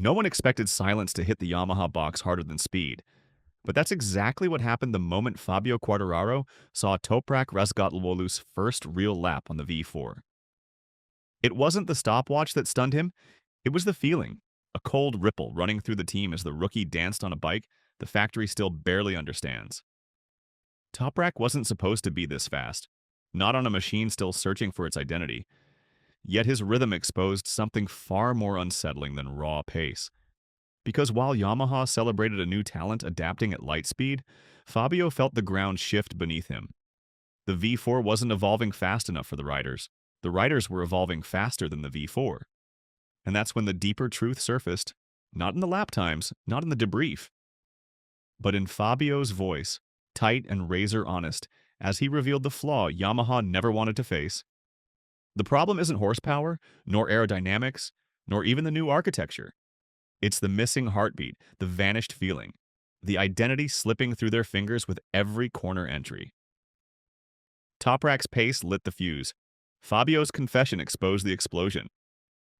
No one expected silence to hit the Yamaha box harder than speed. But that's exactly what happened the moment Fabio Quartararo saw Toprak Razgatlıoğlu's first real lap on the V4. It wasn't the stopwatch that stunned him, it was the feeling. A cold ripple running through the team as the rookie danced on a bike the factory still barely understands. Toprak wasn't supposed to be this fast, not on a machine still searching for its identity. Yet his rhythm exposed something far more unsettling than raw pace. Because while Yamaha celebrated a new talent adapting at light speed, Fabio felt the ground shift beneath him. The V4 wasn't evolving fast enough for the riders. The riders were evolving faster than the V4. And that's when the deeper truth surfaced, not in the lap times, not in the debrief, but in Fabio's voice, tight and razor honest, as he revealed the flaw Yamaha never wanted to face. The problem isn't horsepower, nor aerodynamics, nor even the new architecture. It's the missing heartbeat, the vanished feeling, the identity slipping through their fingers with every corner entry. Toprak's pace lit the fuse. Fabio's confession exposed the explosion.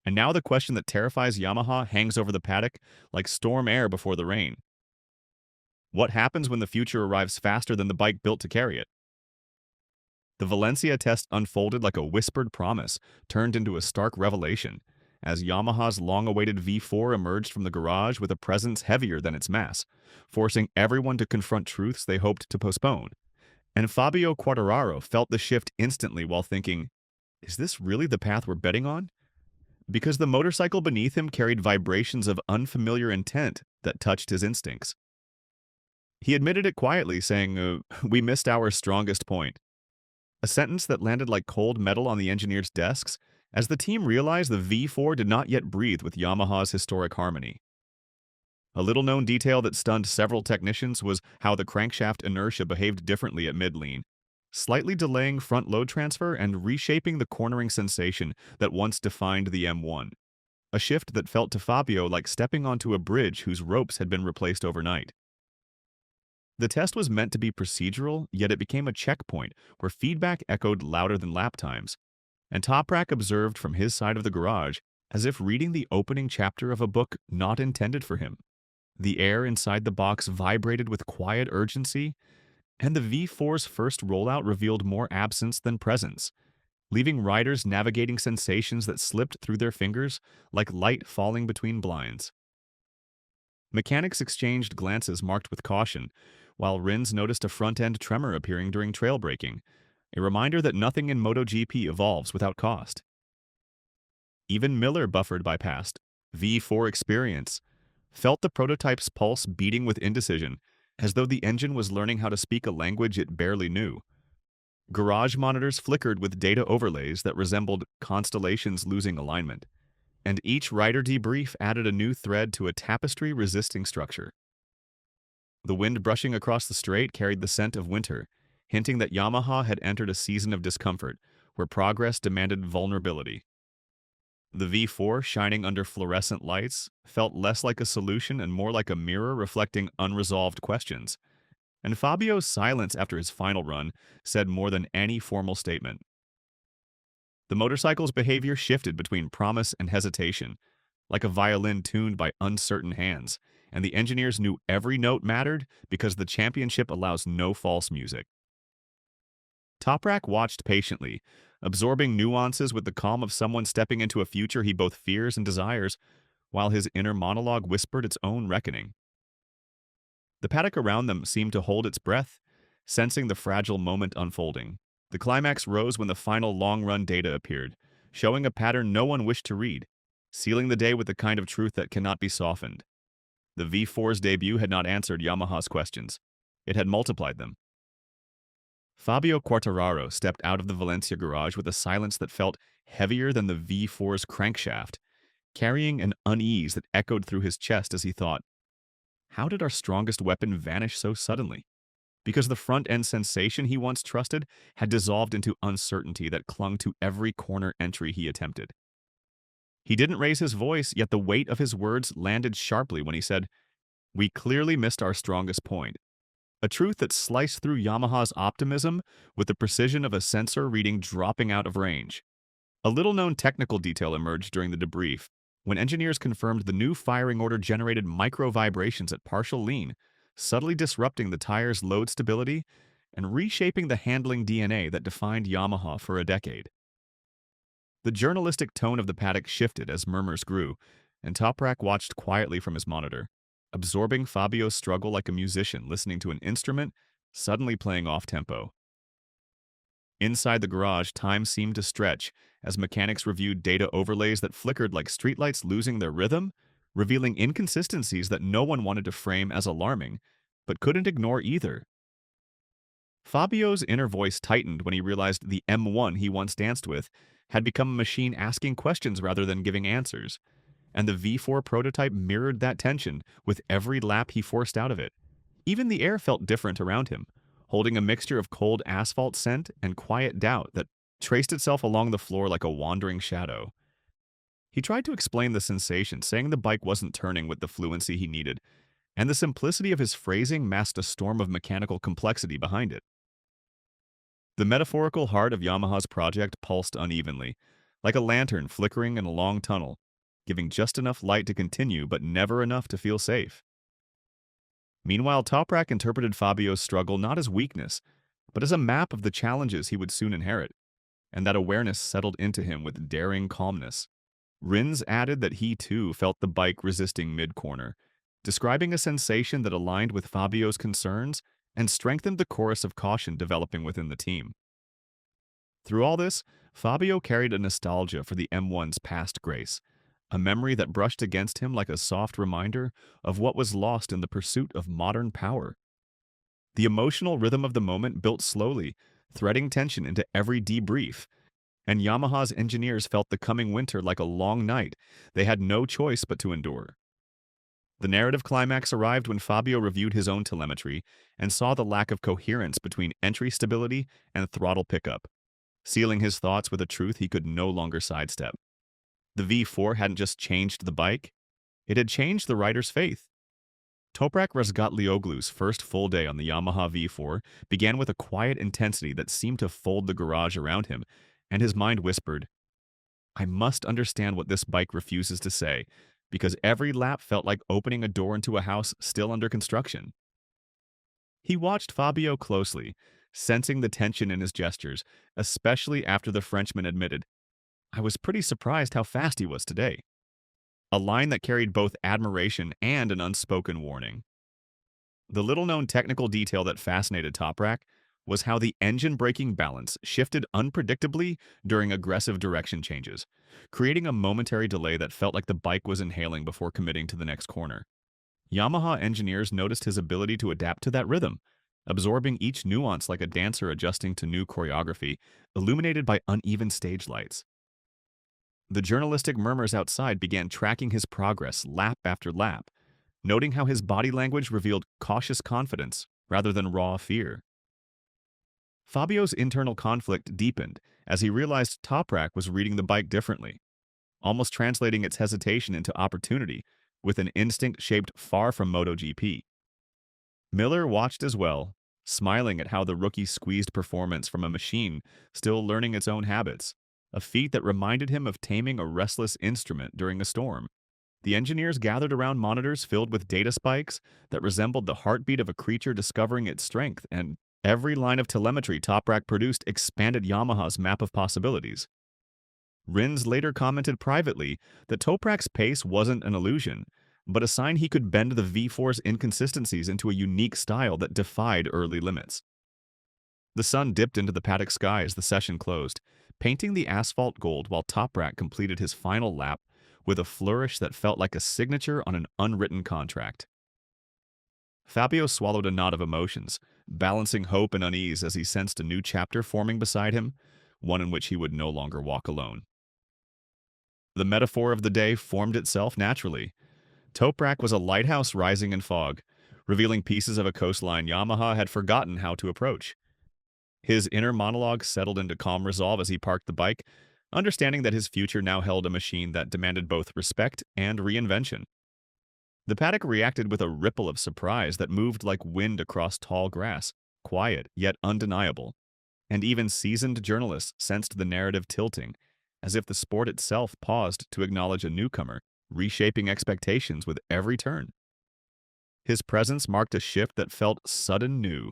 And now the question that terrifies Yamaha hangs over the paddock like storm air before the rain. What happens when the future arrives faster than the bike built to carry it? The Valencia test unfolded like a whispered promise, turned into a stark revelation, as Yamaha's long-awaited V4 emerged from the garage with a presence heavier than its mass, forcing everyone to confront truths they hoped to postpone. And Fabio Quartararo felt the shift instantly while thinking, is this really the path we're betting on? Because the motorcycle beneath him carried vibrations of unfamiliar intent that touched his instincts. He admitted it quietly, saying, we missed our strongest point. A sentence that landed like cold metal on the engineers' desks as the team realized the V4 did not yet breathe with Yamaha's historic harmony. A little-known detail that stunned several technicians was how the crankshaft inertia behaved differently at mid-lean, slightly delaying front load transfer and reshaping the cornering sensation that once defined the M1. A shift that felt to Fabio like stepping onto a bridge whose ropes had been replaced overnight. The test was meant to be procedural, yet it became a checkpoint where feedback echoed louder than lap times, and Toprak observed from his side of the garage as if reading the opening chapter of a book not intended for him. The air inside the box vibrated with quiet urgency, and the V4's first rollout revealed more absence than presence, leaving riders navigating sensations that slipped through their fingers like light falling between blinds. Mechanics exchanged glances marked with caution, while Rins noticed a front-end tremor appearing during trail braking, a reminder that nothing in MotoGP evolves without cost. Even Miller, buffered by past V4 experience, felt the prototype's pulse beating with indecision, as though the engine was learning how to speak a language it barely knew. Garage monitors flickered with data overlays that resembled constellations losing alignment, and each rider debrief added a new thread to a tapestry-resisting structure. The wind brushing across the straight carried the scent of winter, hinting that Yamaha had entered a season of discomfort, where progress demanded vulnerability. The V4, shining under fluorescent lights, felt less like a solution and more like a mirror reflecting unresolved questions. And Fabio's silence after his final run said more than any formal statement. The motorcycle's behavior shifted between promise and hesitation, like a violin tuned by uncertain hands, and the engineers knew every note mattered because the championship allows no false music. Toprak watched patiently, absorbing nuances with the calm of someone stepping into a future he both fears and desires, while his inner monologue whispered its own reckoning. The paddock around them seemed to hold its breath, sensing the fragile moment unfolding. The climax rose when the final long-run data appeared, showing a pattern no one wished to read, sealing the day with the kind of truth that cannot be softened. The V4's debut had not answered Yamaha's questions. It had multiplied them. Fabio Quartararo stepped out of the Valencia garage with a silence that felt heavier than the V4's crankshaft, carrying an unease that echoed through his chest as he thought, how did our strongest weapon vanish so suddenly? Because the front-end sensation he once trusted had dissolved into uncertainty that clung to every corner entry he attempted. He didn't raise his voice, yet the weight of his words landed sharply when he said, we clearly missed our strongest point. A truth that sliced through Yamaha's optimism with the precision of a sensor reading dropping out of range. A little-known technical detail emerged during the debrief, when engineers confirmed the new firing order generated micro vibrations at partial lean, subtly disrupting the tire's load stability and reshaping the handling DNA that defined Yamaha for a decade. The journalistic tone of the paddock shifted as murmurs grew, and Toprak watched quietly from his monitor, absorbing Fabio's struggle like a musician listening to an instrument suddenly playing off-tempo. Inside the garage, time seemed to stretch as mechanics reviewed data overlays that flickered like streetlights losing their rhythm, revealing inconsistencies that no one wanted to frame as alarming, but couldn't ignore either. Fabio's inner voice tightened when he realized the M1 he once danced with had become a machine asking questions rather than giving answers, and the V4 prototype mirrored that tension with every lap he forced out of it. Even the air felt different around him, holding a mixture of cold asphalt scent and quiet doubt that traced itself along the floor like a wandering shadow. He tried to explain the sensation, saying the bike wasn't turning with the fluency he needed, and the simplicity of his phrasing masked a storm of mechanical complexity behind it. The metaphorical heart of Yamaha's project pulsed unevenly, like a lantern flickering in a long tunnel, giving just enough light to continue but never enough to feel safe. Meanwhile, Toprak interpreted Fabio's struggle not as weakness, but as a map of the challenges he would soon inherit, and that awareness settled into him with daring calmness. Rins added that he too felt the bike resisting mid-corner, describing a sensation that aligned with Fabio's concerns and strengthened the chorus of caution developing within the team. Through all this, Fabio carried a nostalgia for the M1's past grace, a memory that brushed against him like a soft reminder of what was lost in the pursuit of modern power. The emotional rhythm of the moment built slowly, threading tension into every debrief, and Yamaha's engineers felt the coming winter like a long night they had no choice but to endure. The narrative climax arrived when Fabio reviewed his own telemetry and saw the lack of coherence between entry stability and throttle pickup, sealing his thoughts with a truth he could no longer sidestep. The V4 hadn't just changed the bike, it had changed the rider's faith. Toprak Razgatlıoğlu's first full day on the Yamaha V4 began with a quiet intensity that seemed to fold the garage around him, and his mind whispered, "I must understand what this bike refuses to say, because every lap felt like opening a door into a house still under construction." He watched Fabio closely, sensing the tension in his gestures, especially after the Frenchman admitted, "I was pretty surprised how fast he was today." A line that carried both admiration and an unspoken warning. The little-known technical detail that fascinated Toprak was how the engine braking balance shifted unpredictably during aggressive direction changes, creating a momentary delay that felt like the bike was inhaling before committing to the next corner. Yamaha engineers noticed his ability to adapt to that rhythm, absorbing each nuance like a dancer adjusting to new choreography, illuminated by uneven stage lights. The journalistic murmurs outside began tracking his progress lap after lap, noting how his body language revealed cautious confidence rather than raw fear. Fabio's internal conflict deepened as he realized Toprak was reading the bike differently, almost translating its hesitation into opportunity with an instinct shaped far from MotoGP. Miller watched as well, smiling at how the rookie squeezed performance from a machine still learning its own habits, a feat that reminded him of taming a restless instrument during a storm. The engineers gathered around monitors filled with data spikes that resembled the heartbeat of a creature discovering its strength, and every line of telemetry Toprak produced expanded Yamaha's map of possibilities. Rins later commented privately that Toprak's pace wasn't an illusion, but a sign he could bend the V4's inconsistencies into a unique style that defied early limits. The sun dipped into the paddock sky as the session closed, painting the asphalt gold while Toprak completed his final lap with a flourish that felt like a signature on an unwritten contract. Fabio swallowed a knot of emotions, balancing hope and unease as he sensed a new chapter forming beside him, one in which he would no longer walk alone. The metaphor of the day formed itself naturally. Toprak was a lighthouse rising in fog, revealing pieces of a coastline Yamaha had forgotten how to approach. His inner monologue settled into calm resolve as he parked the bike, understanding that his future now held a machine that demanded both respect and reinvention. The paddock reacted with a ripple of surprise that moved like wind across tall grass, quiet yet undeniable. And even seasoned journalists sensed the narrative tilting, as if the sport itself paused to acknowledge a newcomer reshaping expectations with every turn. His presence marked a shift that felt sudden new.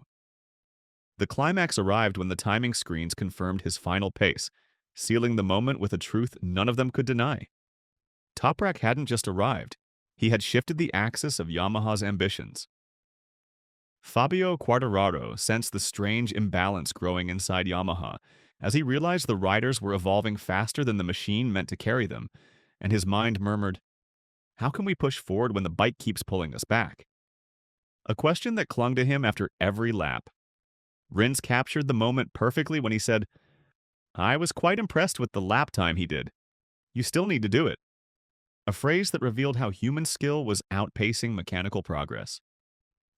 The climax arrived when the timing screens confirmed his final pace, sealing the moment with a truth none of them could deny. Toprak hadn't just arrived, he had shifted the axis of Yamaha's ambitions. Fabio Quartararo sensed the strange imbalance growing inside Yamaha as he realized the riders were evolving faster than the machine meant to carry them, and his mind murmured, "How can we push forward when the bike keeps pulling us back?" A question that clung to him after every lap. Rins captured the moment perfectly when he said, "I was quite impressed with the lap time he did. You still need to do it." A phrase that revealed how human skill was outpacing mechanical progress.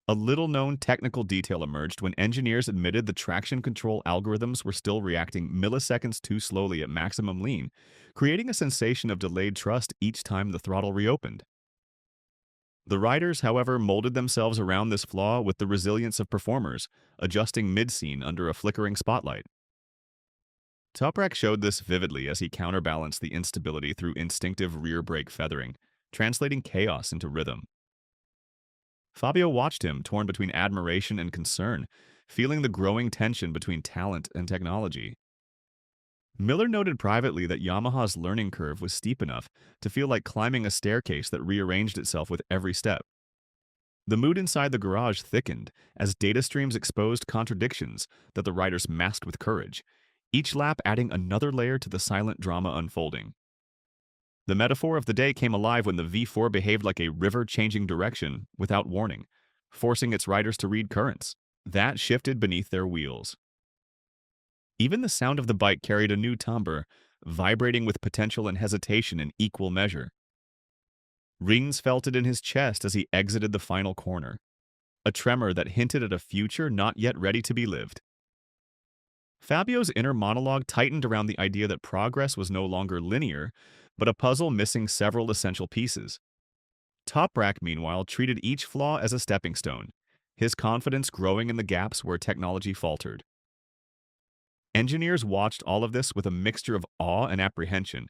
A little-known technical detail emerged when engineers admitted the traction control algorithms were still reacting milliseconds too slowly at maximum lean, creating a sensation of delayed trust each time the throttle reopened. The riders, however, molded themselves around this flaw with the resilience of performers, adjusting mid-scene under a flickering spotlight. Toprak showed this vividly as he counterbalanced the instability through instinctive rear brake feathering, translating chaos into rhythm. Fabio watched him, torn between admiration and concern, feeling the growing tension between talent and technology. Miller noted privately that Yamaha's learning curve was steep enough to feel like climbing a staircase that rearranged itself with every step. The mood inside the garage thickened as data streams exposed contradictions that the riders masked with courage, each lap adding another layer to the silent drama unfolding. The metaphor of the day came alive when the V4 behaved like a river changing direction without warning, forcing its riders to read currents that shifted beneath their wheels. Even the sound of the bike carried a new timbre, vibrating with potential and hesitation in equal measure. Rins felt it in his chest as he exited the final corner, a tremor that hinted at a future not yet ready to be lived. Fabio's inner monologue tightened around the idea that progress was no longer linear, but a puzzle missing several essential pieces. Toprak, meanwhile, treated each flaw as a stepping stone, his confidence growing in the gaps where technology faltered. Engineers watched all of this with a mixture of awe and apprehension,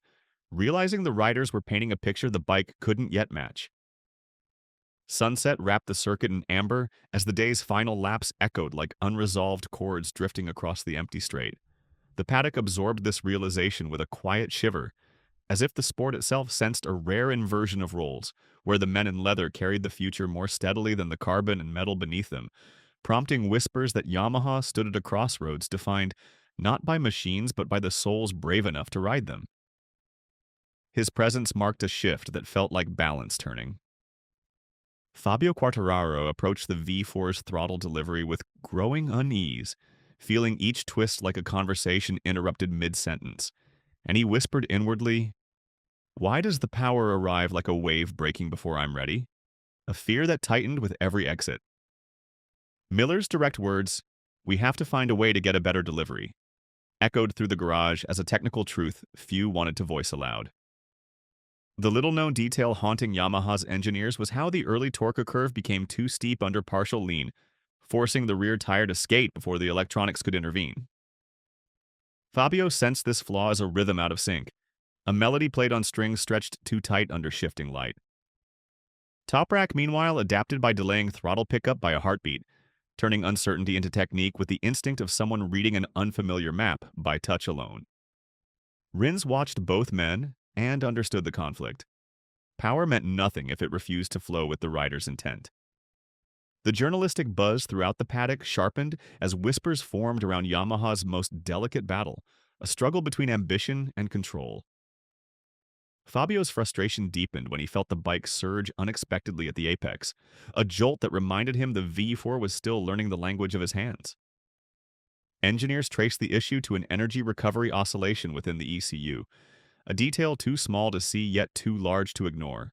realizing the riders were painting a picture the bike couldn't yet match. Sunset wrapped the circuit in amber as the day's final laps echoed like unresolved chords drifting across the empty straight. The paddock absorbed this realization with a quiet shiver, as if the sport itself sensed a rare inversion of roles, where the men in leather carried the future more steadily than the carbon and metal beneath them, prompting whispers that Yamaha stood at a crossroads defined not by machines but by the souls brave enough to ride them. His presence marked a shift that felt like balance turning. Fabio Quartararo approached the V4's throttle delivery with growing unease, feeling each twist like a conversation interrupted mid-sentence, and he whispered inwardly, "Why does the power arrive like a wave breaking before I'm ready?" A fear that tightened with every exit. Miller's direct words, "We have to find a way to get a better delivery," echoed through the garage as a technical truth few wanted to voice aloud. The little-known detail haunting Yamaha's engineers was how the early torque curve became too steep under partial lean, forcing the rear tire to skate before the electronics could intervene. Fabio sensed this flaw as a rhythm out of sync, a melody played on strings stretched too tight under shifting light. Toprak, meanwhile, adapted by delaying throttle pickup by a heartbeat, turning uncertainty into technique with the instinct of someone reading an unfamiliar map by touch alone. Rins watched both men and understood the conflict. Power meant nothing if it refused to flow with the rider's intent. The journalistic buzz throughout the paddock sharpened as whispers formed around Yamaha's most delicate battle, a struggle between ambition and control. Fabio's frustration deepened when he felt the bike surge unexpectedly at the apex, a jolt that reminded him the V4 was still learning the language of his hands. Engineers traced the issue to an energy recovery oscillation within the ECU, a detail too small to see yet too large to ignore.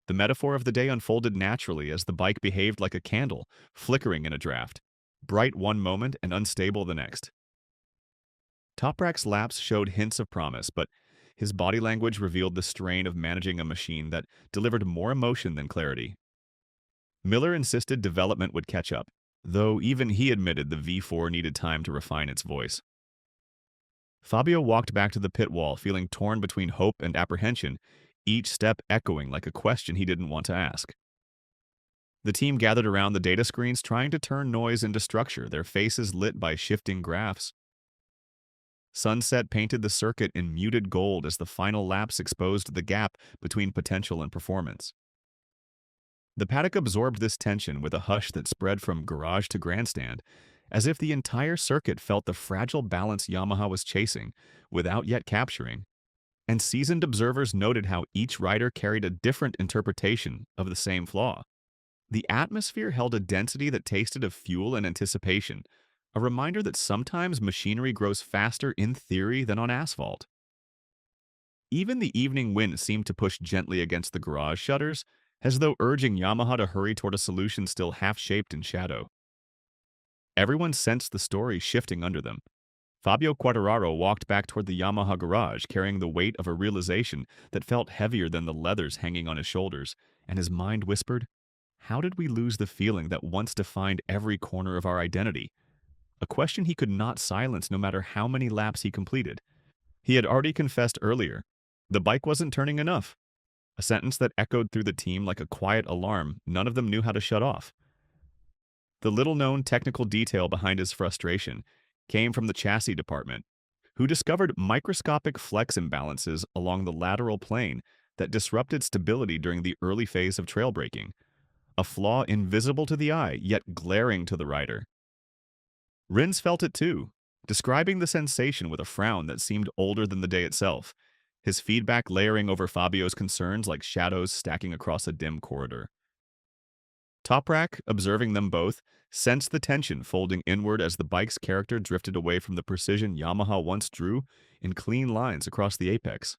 The metaphor of the day unfolded naturally as the bike behaved like a candle, flickering in a draft, bright one moment and unstable the next. Toprak's laps showed hints of promise, but his body language revealed the strain of managing a machine that delivered more emotion than clarity. Miller insisted development would catch up, though even he admitted the V4 needed time to refine its voice. Fabio walked back to the pit wall, feeling torn between hope and apprehension, each step echoing like a question he didn't want to ask. The team gathered around the data screens trying to turn noise into structure, their faces lit by shifting graphs. Sunset painted the circuit in muted gold as the final laps exposed the gap between potential and performance. The paddock absorbed this tension with a hush that spread from garage to grandstand, as if the entire circuit felt the fragile balance Yamaha was chasing, without yet capturing. And seasoned observers noted how each rider carried a different interpretation of the same flaw. The atmosphere held a density that tasted of fuel and anticipation, a reminder that sometimes machinery grows faster in theory than on asphalt. Even the evening wind seemed to push gently against the garage shutters, as though urging Yamaha to hurry toward a solution still half-shaped in shadow. Everyone sensed the story shifting under them. Fabio Quartararo walked back toward the Yamaha garage, carrying the weight of a realization that felt heavier than the leathers hanging on his shoulders, and his mind whispered, "How did we lose the feeling that once defined every corner of our identity?" A question he could not silence no matter how many laps he completed. He had already confessed earlier, the bike wasn't turning enough. A sentence that echoed through the team like a quiet alarm none of them knew how to shut off. The little-known technical detail behind his frustration came from the chassis department, who discovered microscopic flex imbalances along the lateral plane that disrupted stability during the early phase of trail braking, a flaw invisible to the eye yet glaring to the rider. Rins felt it too, describing the sensation with a frown that seemed older than the day itself, his feedback layering over Fabio's concerns like shadows stacking across a dim corridor. Toprak, observing them both, sensed the tension folding inward as the bike's character drifted away from the precision Yamaha once drew in clean lines across the apex.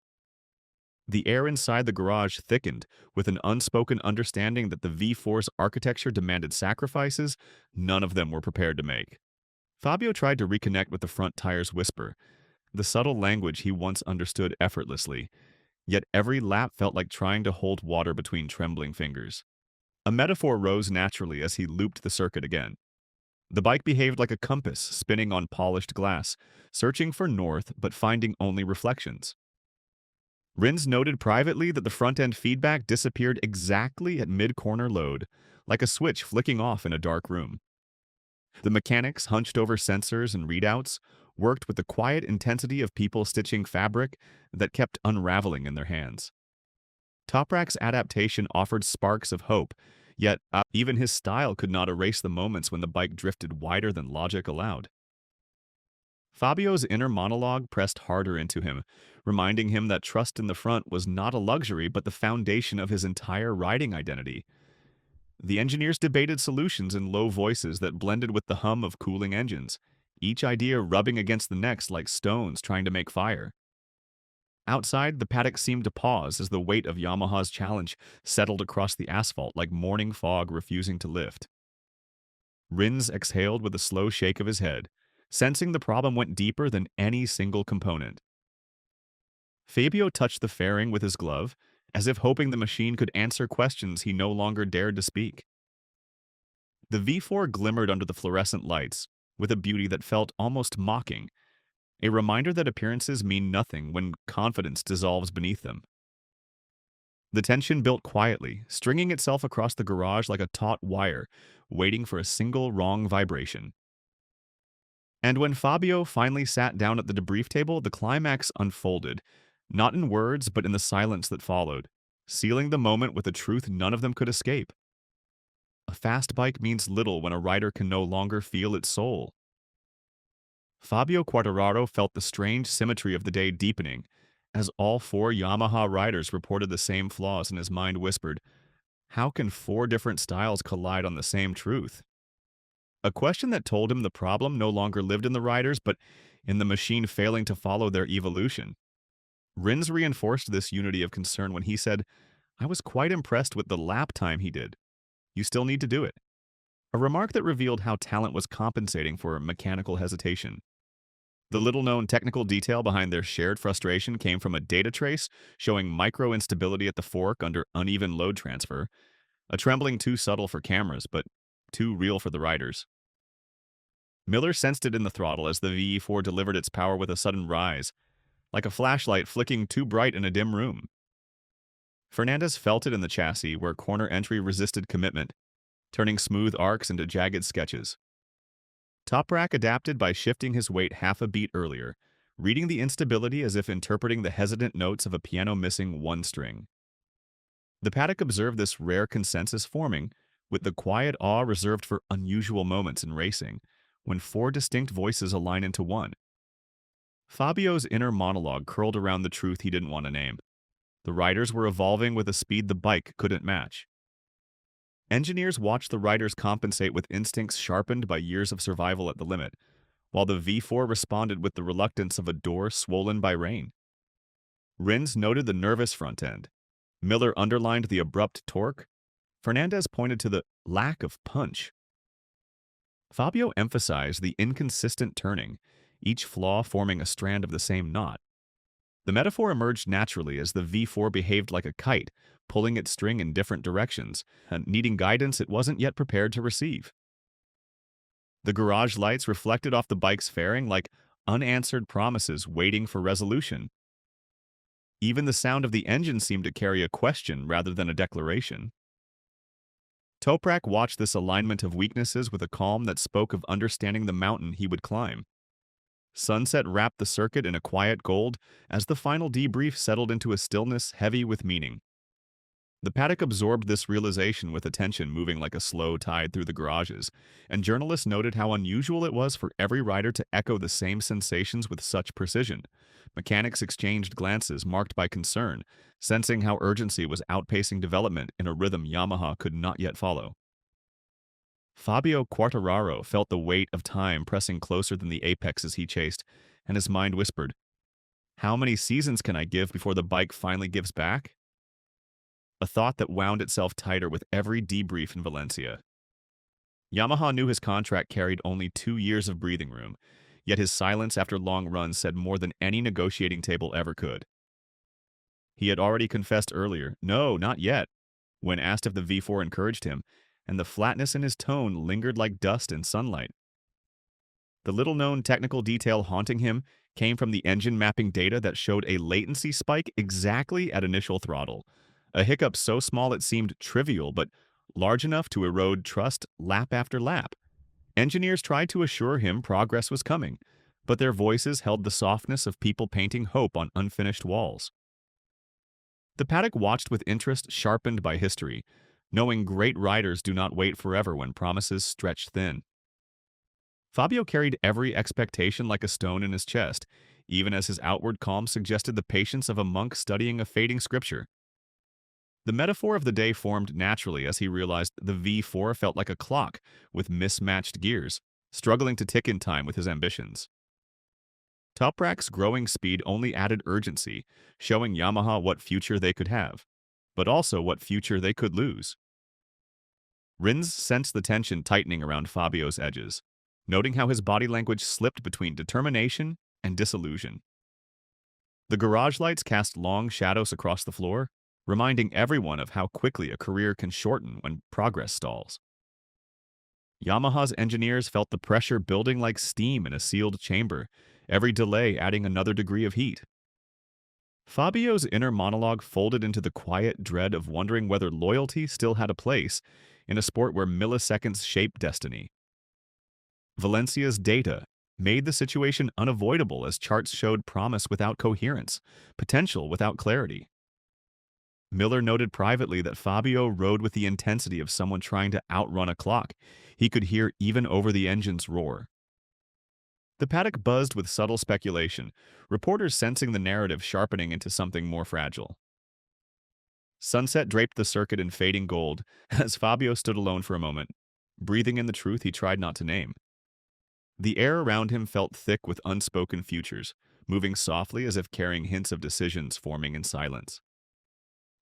The air inside the garage thickened with an unspoken understanding that the V4's architecture demanded sacrifices none of them were prepared to make. Fabio tried to reconnect with the front tire's whisper, the subtle language he once understood effortlessly, yet every lap felt like trying to hold water between trembling fingers. A metaphor rose naturally as he looped the circuit again. The bike behaved like a compass spinning on polished glass, searching for north but finding only reflections. Rins noted privately that the front-end feedback disappeared exactly at mid-corner load, like a switch flicking off in a dark room. The mechanics, hunched over sensors and readouts, worked with the quiet intensity of people stitching fabric that kept unraveling in their hands. Toprak's adaptation offered sparks of hope, yet even his style could not erase the moments when the bike drifted wider than logic allowed. Fabio's inner monologue pressed harder into him, reminding him that trust in the front was not a luxury but the foundation of his entire riding identity. The engineers debated solutions in low voices that blended with the hum of cooling engines, each idea rubbing against the next like stones trying to make fire. Outside, the paddock seemed to pause as the weight of Yamaha's challenge settled across the asphalt like morning fog refusing to lift. Rins exhaled with a slow shake of his head, sensing the problem went deeper than any single component. Fabio touched the fairing with his glove, as if hoping the machine could answer questions he no longer dared to speak. The V4 glimmered under the fluorescent lights, with a beauty that felt almost mocking, a reminder that appearances mean nothing when confidence dissolves beneath them. The tension built quietly, stringing itself across the garage like a taut wire, waiting for a single wrong vibration. And when Fabio finally sat down at the debrief table, the climax unfolded, not in words but in the silence that followed, sealing the moment with a truth none of them could escape. A fast bike means little when a rider can no longer feel its soul. Fabio Quartararo felt the strange symmetry of the day deepening, as all four Yamaha riders reported the same flaws, and his mind whispered, "How can four different styles collide on the same truth?" A question that told him the problem no longer lived in the riders, but in the machine failing to follow their evolution. Rins reinforced this unity of concern when he said, "I was quite impressed with the lap time he did. You still need to do it." A remark that revealed how talent was compensating for mechanical hesitation. The little-known technical detail behind their shared frustration came from a data trace showing micro-instability at the fork under uneven load transfer, a trembling too subtle for cameras, but too real for the riders. Miller sensed it in the throttle as the VE4 delivered its power with a sudden rise, like a flashlight flicking too bright in a dim room. Fernandez felt it in the chassis where corner entry resisted commitment, turning smooth arcs into jagged sketches. Toprak adapted by shifting his weight half a beat earlier, reading the instability as if interpreting the hesitant notes of a piano missing one string. The paddock observed this rare consensus forming, with the quiet awe reserved for unusual moments in racing, when four distinct voices align into one. Fabio's inner monologue curled around the truth he didn't want to name. The riders were evolving with a speed the bike couldn't match. Engineers watched the riders compensate with instincts sharpened by years of survival at the limit, while the V4 responded with the reluctance of a door swollen by rain. Rins noted the nervous front end. Miller underlined the abrupt torque. Fernandez pointed to the lack of punch. Fabio emphasized the inconsistent turning, each flaw forming a strand of the same knot. The metaphor emerged naturally as the V4 behaved like a kite, pulling its string in different directions, and needing guidance it wasn't yet prepared to receive. The garage lights reflected off the bike's fairing like unanswered promises waiting for resolution. Even the sound of the engine seemed to carry a question rather than a declaration. Toprak watched this alignment of weaknesses with a calm that spoke of understanding the mountain he would climb. Sunset wrapped the circuit in a quiet gold as the final debrief settled into a stillness heavy with meaning. The paddock absorbed this realization with attention moving like a slow tide through the garages, and journalists noted how unusual it was for every rider to echo the same sensations with such precision. Mechanics exchanged glances marked by concern, sensing how urgency was outpacing development in a rhythm Yamaha could not yet follow. Fabio Quartararo felt the weight of time pressing closer than the apexes he chased, and his mind whispered, "How many seasons can I give before the bike finally gives back?" A thought that wound itself tighter with every debrief in Valencia. Yamaha knew his contract carried only 2 years of breathing room, yet his silence after long runs said more than any negotiating table ever could. He had already confessed earlier, "No, not yet," when asked if the V4 encouraged him, and the flatness in his tone lingered like dust in sunlight. The little-known technical detail haunting him came from the engine mapping data that showed a latency spike exactly at initial throttle, a hiccup so small it seemed trivial but large enough to erode trust lap after lap. Engineers tried to assure him progress was coming, but their voices held the softness of people painting hope on unfinished walls. The paddock watched with interest sharpened by history, knowing great riders do not wait forever when promises stretch thin. Fabio carried every expectation like a stone in his chest, even as his outward calm suggested the patience of a monk studying a fading scripture. The metaphor of the day formed naturally as he realized the V4 felt like a clock with mismatched gears, struggling to tick in time with his ambitions. Toprak's growing speed only added urgency, showing Yamaha what future they could have, but also what future they could lose. Rins sensed the tension tightening around Fabio's edges, noting how his body language slipped between determination and disillusion. The garage lights cast long shadows across the floor, reminding everyone of how quickly a career can shorten when progress stalls. Yamaha's engineers felt the pressure building like steam in a sealed chamber, every delay adding another degree of heat. Fabio's inner monologue folded into the quiet dread of wondering whether loyalty still had a place in a sport where milliseconds shape destiny. Valencia's data made the situation unavoidable as charts showed promise without coherence, potential without clarity. Miller noted privately that Fabio rode with the intensity of someone trying to outrun a clock. He could hear even over the engine's roar. The paddock buzzed with subtle speculation, reporters sensing the narrative sharpening into something more fragile. Sunset draped the circuit in fading gold as Fabio stood alone for a moment, breathing in the truth he tried not to name. The air around him felt thick with unspoken futures, moving softly as if carrying hints of decisions forming in silence.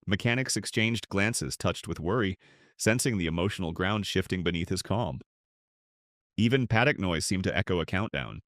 Mechanics exchanged glances touched with worry, sensing the emotional ground shifting beneath his calm. Even paddock noise seemed to echo a countdown.